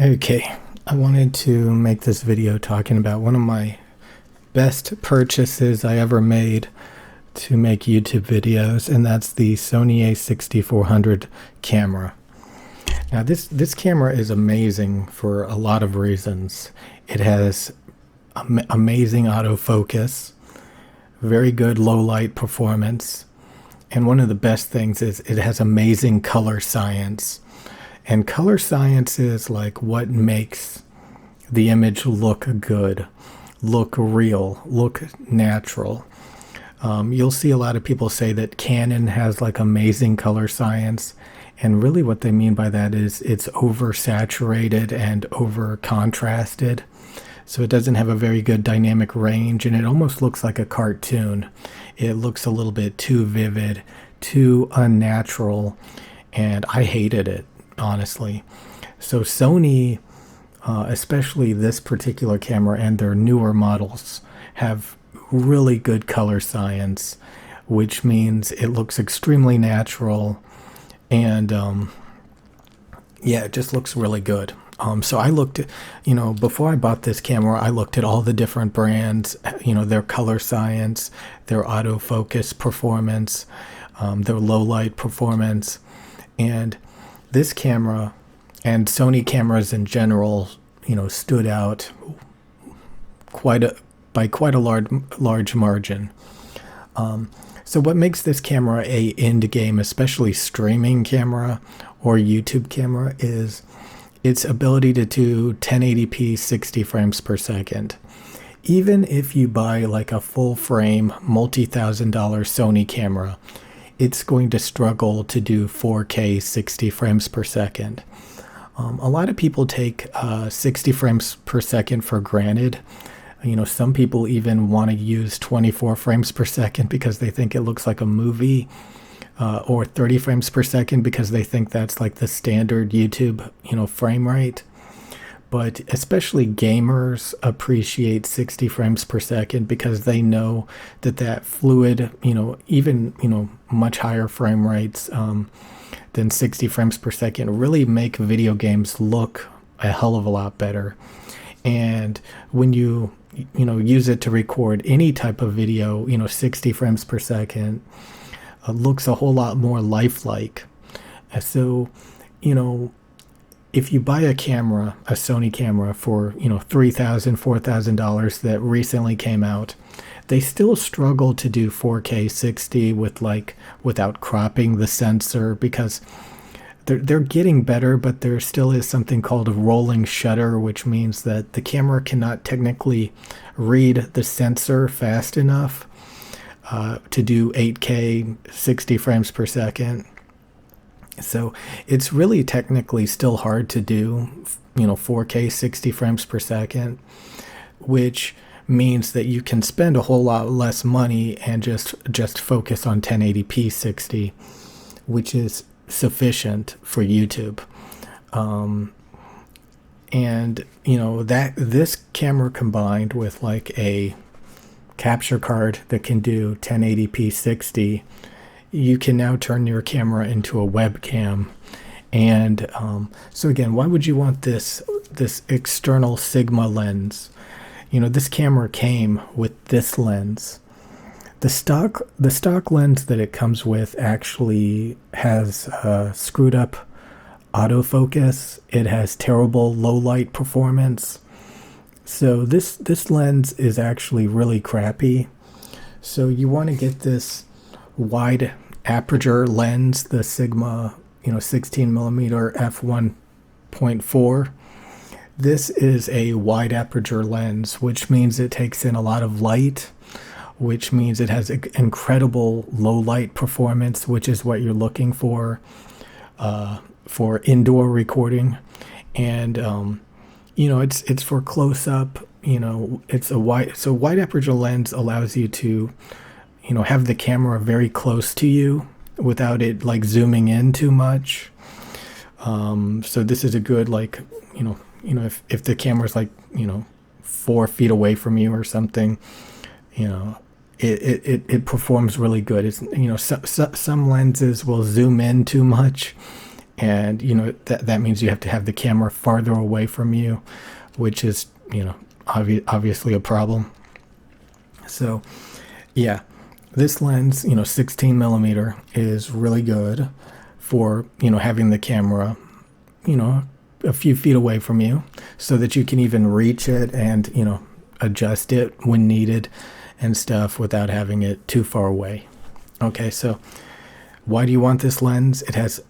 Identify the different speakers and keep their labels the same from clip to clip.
Speaker 1: Okay, I wanted to make this video talking about one of my best purchases I ever made to make YouTube videos, and that's the Sony a6400 camera. Now this camera is amazing for a lot of reasons. It has amazing autofocus, very good low light performance, and one of the best things is it has amazing color science. And color science is like what makes the image look good, look real, look natural. You'll see a lot of people say that Canon has like amazing color science, and really what they mean by that is it's oversaturated and over contrasted. So it doesn't have a very good dynamic range, and it almost looks like a cartoon. It looks a little bit too vivid, too unnatural, and I hated it, honestly. So Sony, especially this particular camera and their newer models, have really good color science, which means it looks extremely natural, and yeah, it just looks really good. So I looked at, before I bought this camera, I looked at all the different brands, their color science, their autofocus performance, their low light performance, and this camera and Sony cameras in general, stood out by quite a large margin. So what makes this camera a end game, especially streaming camera or YouTube camera, is its ability to do 1080p 60 frames per second. Even if you buy like a full frame multi-$1,000 Sony camera, it's going to struggle to do 4K 60 frames per second. A lot of people take 60 frames per second for granted. Some people even want to use 24 frames per second because they think it looks like a movie, or 30 frames per second because they think that's like the standard YouTube, frame rate. But especially gamers appreciate 60 frames per second because they know that fluid, even, much higher frame rates than 60 frames per second really make video games look a hell of a lot better. And when you use it to record any type of video, 60 frames per second looks a whole lot more lifelike. So, if you buy a camera, a Sony camera for, $3,000, $4,000 that recently came out, they still struggle to do 4K 60 without cropping the sensor, because they're getting better, but there still is something called a rolling shutter, which means that the camera cannot technically read the sensor fast enough to do 8K 60 frames per second. So it's really technically still hard to do, 4K 60 frames per second, which means that you can spend a whole lot less money and just focus on 1080p 60, which is sufficient for YouTube. And that this camera combined with like a capture card that can do 1080p 60, you can now turn your camera into a webcam. And so again, why would you want this external Sigma lens? This camera came with this lens. The stock lens that it comes with actually has screwed up autofocus. It has terrible low light performance. So this lens is actually really crappy. So you want to get this wide aperture lens, the Sigma 16 millimeter f1.4. This is a wide aperture lens, which means it takes in a lot of light, which means it has incredible low light performance, which is what you're looking for indoor recording. And it's for close up. It's a wide aperture lens allows you to have the camera very close to you without it like zooming in too much. So this is a good, like, if the camera's like, 4 feet away from you or something, it performs really good. It's, some lenses will zoom in too much and that means you have to have the camera farther away from you, which is obviously a problem. So yeah, this lens, 16 millimeter, is really good for having the camera a few feet away from you, so that you can even reach it and adjust it when needed and stuff without having it too far away. Okay, so why do you want this lens? It has,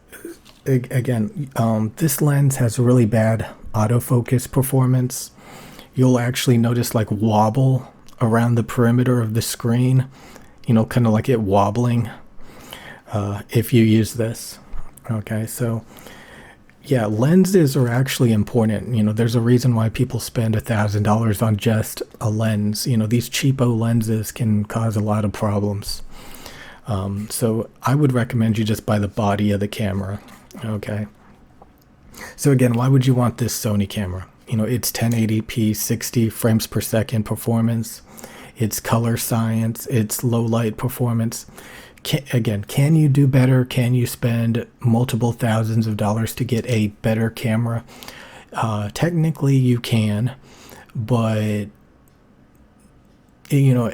Speaker 1: again, this lens has really bad autofocus performance. You'll actually notice like wobble around the perimeter of the screen, kind of like it wobbling if you use this. Okay, so yeah, lenses are actually important. There's a reason why people spend $1,000 on just a lens. These cheapo lenses can cause a lot of problems. So I would recommend you just buy the body of the camera. Okay. So again, why would you want this Sony camera? It's 1080p, 60 frames per second performance. It's color science. It's low light performance. Can you do better? Can you spend multiple thousands of dollars to get a better camera? Technically you can, but you're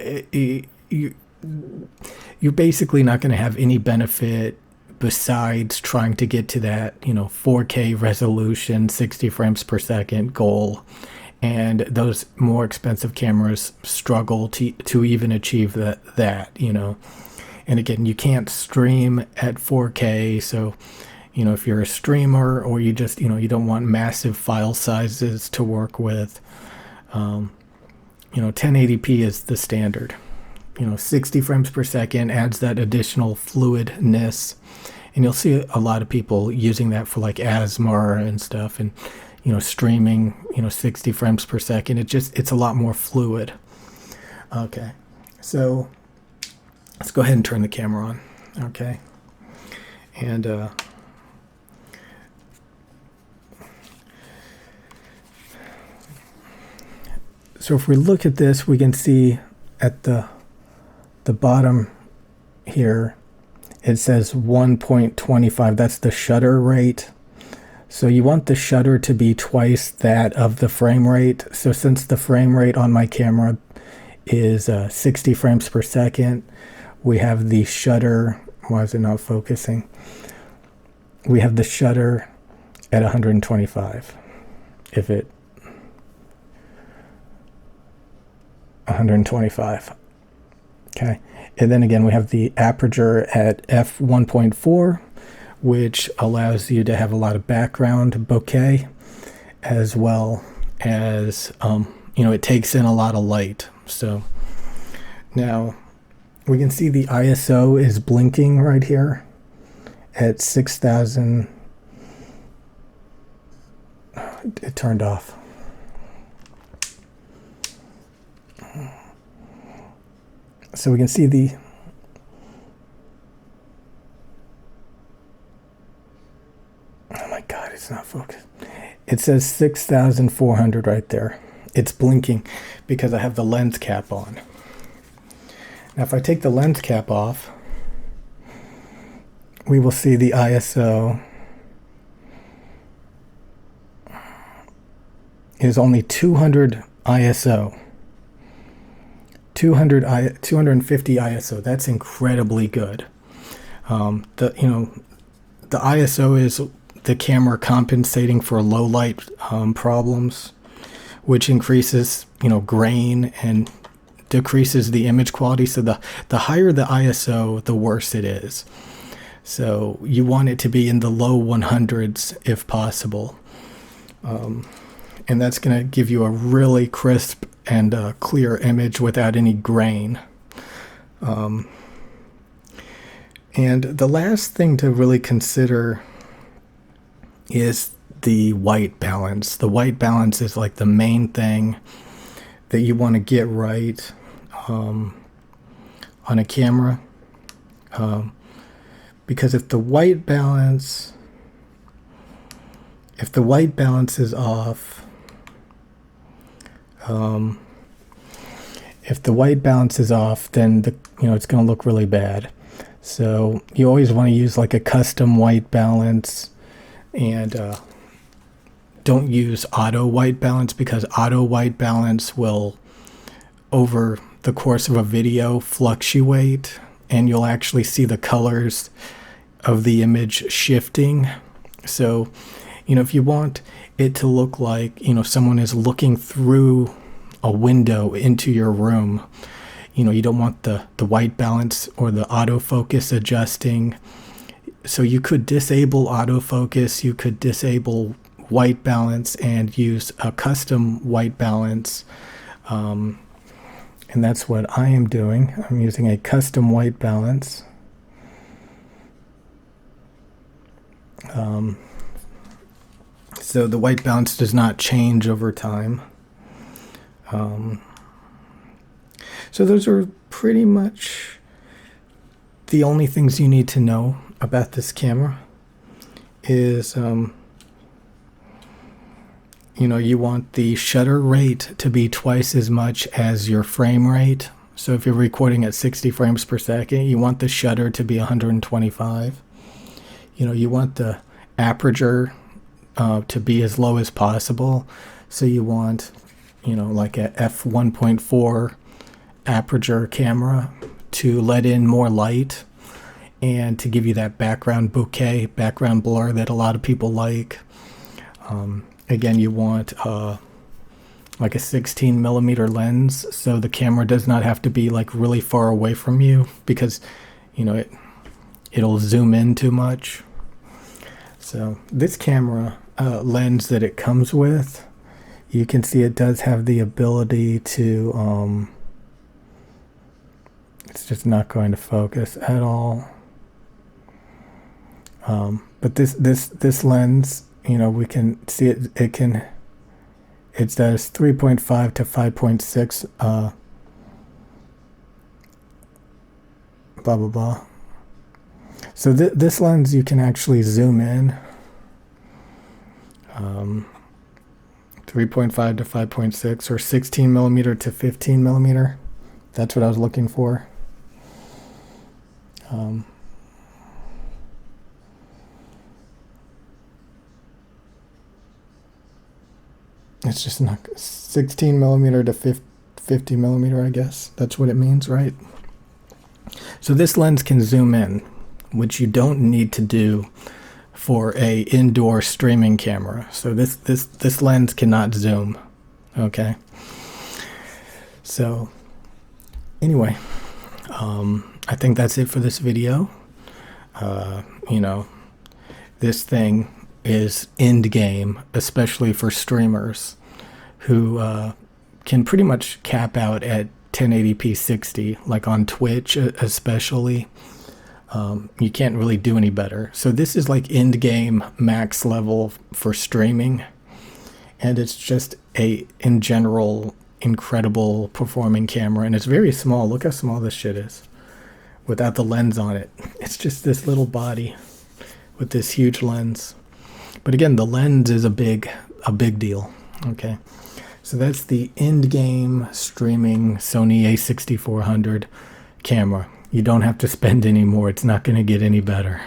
Speaker 1: basically not going to have any benefit besides trying to get to that 4K resolution, 60 frames per second goal. And those more expensive cameras struggle to even achieve that. And again, you can't stream at 4K, so if you're a streamer, or you just you don't want massive file sizes to work with, 1080p is the standard. 60 frames per second adds that additional fluidness, and you'll see a lot of people using that for like ASMR and stuff, and streaming 60 frames per second. It's a lot more fluid. Okay, so let's go ahead and turn the camera on. Okay, and so if we look at this, we can see at the bottom here it says 1.25. That's the shutter rate. So you want the shutter to be twice that of the frame rate. So since the frame rate on my camera is 60 frames per second, we have the shutter, why is it not focusing? We have the shutter at 125. 125. Okay. And then again, we have the aperture at f1.4, which allows you to have a lot of background bokeh, as well as, it takes in a lot of light. So now we can see the ISO is blinking right here at 6,000. It turned off. So we can see oh my God, it's not focused. It says 6,400 right there. It's blinking because I have the lens cap on. Now if I take the lens cap off, we will see the ISO is only 200 ISO. 250 ISO. That's incredibly good. The ISO is the camera compensating for low light problems, which increases grain and decreases the image quality. So the higher the ISO, the worse it is. So you want it to be in the low 100s if possible, and that's going to give you a really crisp and clear image without any grain. And the last thing to really consider is the white balance. The white balance is like the main thing that you want to get right on a camera, because if the white balance is off, if the white balance is off, then it's going to look really bad. So you always want to use like a custom white balance And don't use auto white balance, because auto white balance will, over the course of a video, fluctuate, and you'll actually see the colors of the image shifting. So, if you want it to look like, someone is looking through a window into your room, you don't want the white balance or the autofocus adjusting. So you could disable autofocus, you could disable white balance and use a custom white balance. And that's what I am doing. I'm using a custom white balance. So the white balance does not change over time. So those are pretty much the only things you need to know about this camera. Is you want the shutter rate to be twice as much as your frame rate. So if you're recording at 60 frames per second, you want the shutter to be 125. You want the aperture to be as low as possible. So you want, like a f1.4 aperture camera to let in more light and to give you that background bokeh, background blur that a lot of people like. Again, you want like a 16 millimeter lens, so the camera does not have to be like really far away from you, because it'll zoom in too much. So this camera lens that it comes with, you can see it does have the ability to it's just not going to focus at all. But this lens, we can see it. It does 3.5 to 5.6. Blah blah blah. So this lens you can actually zoom in. 3.5 to 5.6, or 16 millimeter to 15 millimeter. That's what I was looking for. It's just not 16 millimeter to 50 millimeter, I guess. That's what it means, right? So this lens can zoom in, which you don't need to do for a indoor streaming camera. So this lens cannot zoom. Okay. So anyway, I think that's it for this video. This thing is end game, especially for streamers who can pretty much cap out at 1080p 60, like on Twitch especially. You can't really do any better. So this is like end game max level for streaming, and it's just in general, incredible performing camera, and it's very small. Look how small this shit is without the lens on it. It's just this little body with this huge lens. But again, the lens is a big deal. Okay, so that's the end game streaming Sony a6400 camera. You don't have to spend any more. It's not going to get any better.